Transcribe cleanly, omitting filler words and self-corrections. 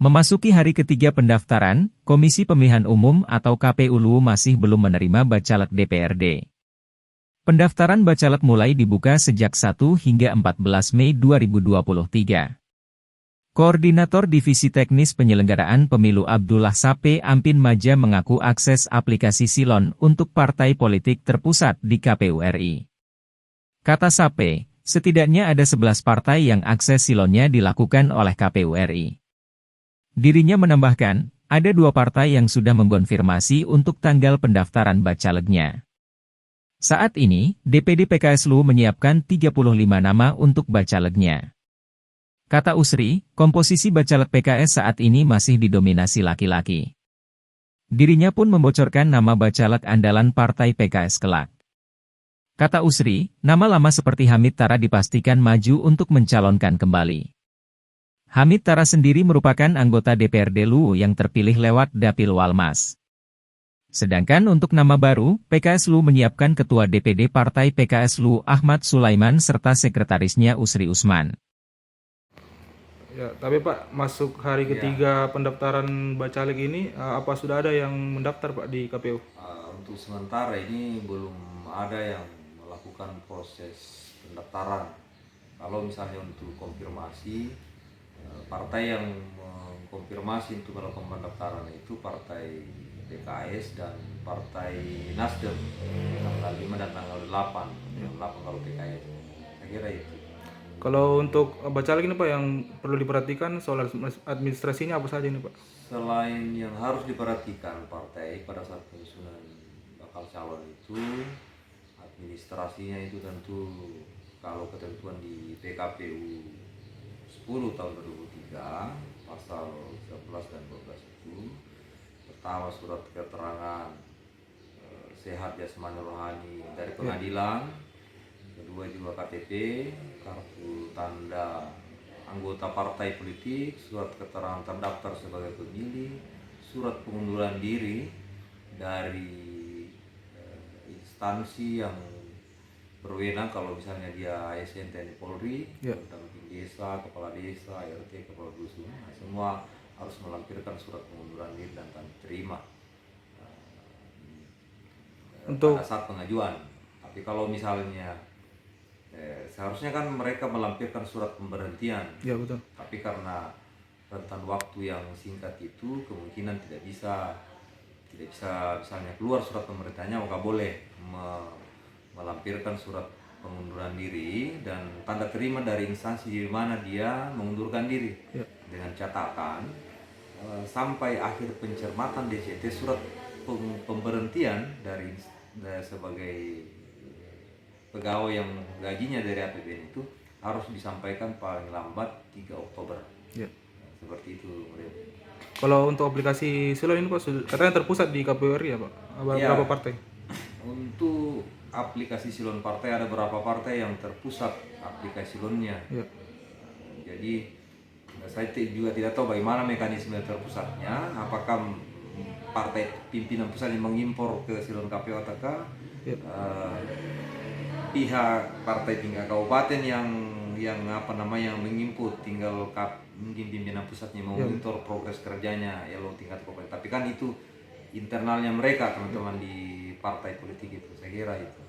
Memasuki hari ketiga pendaftaran, Komisi Pemilihan Umum atau KPU LU masih belum menerima bacalek DPRD. Pendaftaran bacalek mulai dibuka sejak 1 hingga 14 Mei 2023. Koordinator Divisi Teknis Penyelenggaraan Pemilu Abdullah Sape Ampin Maja mengaku akses aplikasi Silon untuk partai politik terpusat di KPU RI. Kata Sape, setidaknya ada 11 partai yang akses Silonnya dilakukan oleh KPU RI. Dirinya menambahkan, ada 2 partai yang sudah mengkonfirmasi untuk tanggal pendaftaran bacaleknya. Saat ini, DPD PKS LU menyiapkan 35 nama untuk bacaleknya. Kata Usri, komposisi bacalek PKS saat ini masih didominasi laki-laki. Dirinya pun membocorkan nama bacalek andalan partai PKS kelak. Kata Usri, nama lama seperti Hamid Tara dipastikan maju untuk mencalonkan kembali. Hamid Tara sendiri merupakan anggota DPRD LU yang terpilih lewat Dapil Walmas. Sedangkan untuk nama baru, PKS LU menyiapkan Ketua DPD Partai PKS LU Ahmad Sulaiman serta Sekretarisnya Usri Usman. Ya, tapi Pak, masuk hari ketiga pendaftaran bacalek ini, apa sudah ada yang mendaftar Pak di KPU? Untuk sementara ini belum ada yang melakukan proses pendaftaran. Kalau misalnya untuk konfirmasi, partai yang mengkonfirmasi untuk melakukan pendaftaran itu Partai PKS dan Partai Nasdem tanggal 5 dan tanggal 8, 8 kalau PKS. Saya kira itu. Kalau untuk bacalek ini Pak, yang perlu diperhatikan soal administrasinya apa saja ini Pak? Selain yang harus diperhatikan partai pada saat penyusunan bakal calon itu, administrasinya itu tentu kalau ketentuan di PKPU 10 tahun 2003 pasal 11 dan 12 itu, pertama surat keterangan sehat jasmani rohani dari pengadilan, kedua juga KTP, kartu tanda anggota partai politik, surat keterangan terdaftar sebagai pemilih, surat pengunduran diri dari instansi yang berwenang kalau misalnya dia ASN TNI Polri, tentang desa, kepala desa, RT, kepala dusun, semua harus melampirkan surat pengunduran diri dan tanda terima pada saat pengajuan. Tapi kalau misalnya seharusnya kan mereka melampirkan surat pemberhentian. Ya, betul. Tapi karena rentan waktu yang singkat itu kemungkinan tidak bisa misalnya keluar surat pemberhentiannya, maka boleh melampirkan surat pengunduran diri dan tanda terima dari instansi di mana dia mengundurkan diri, dengan catatan sampai akhir pencermatan DCT surat pemberhentian dari sebagai pegawai yang gajinya dari APBN itu harus disampaikan paling lambat 3 Oktober. Seperti itu. Kalau untuk aplikasi Silon ini Pak, katanya terpusat di KPU RI ya Pak? Berapa partai? Untuk aplikasi Silon partai ada beberapa partai yang terpusat aplikasi Silonnya. Jadi saya juga tidak tahu bagaimana mekanisme terpusatnya. Apakah partai pimpinan pusat yang mengimpor ke Silon KPU ataukah pihak partai tingkat kabupaten yang menginput, tinggal mungkin pimpinan pusatnya memonitor progres kerjanya ya lo tingkat kabupaten. Tapi kan itu internalnya mereka teman-teman di partai politik itu, saya kira itu.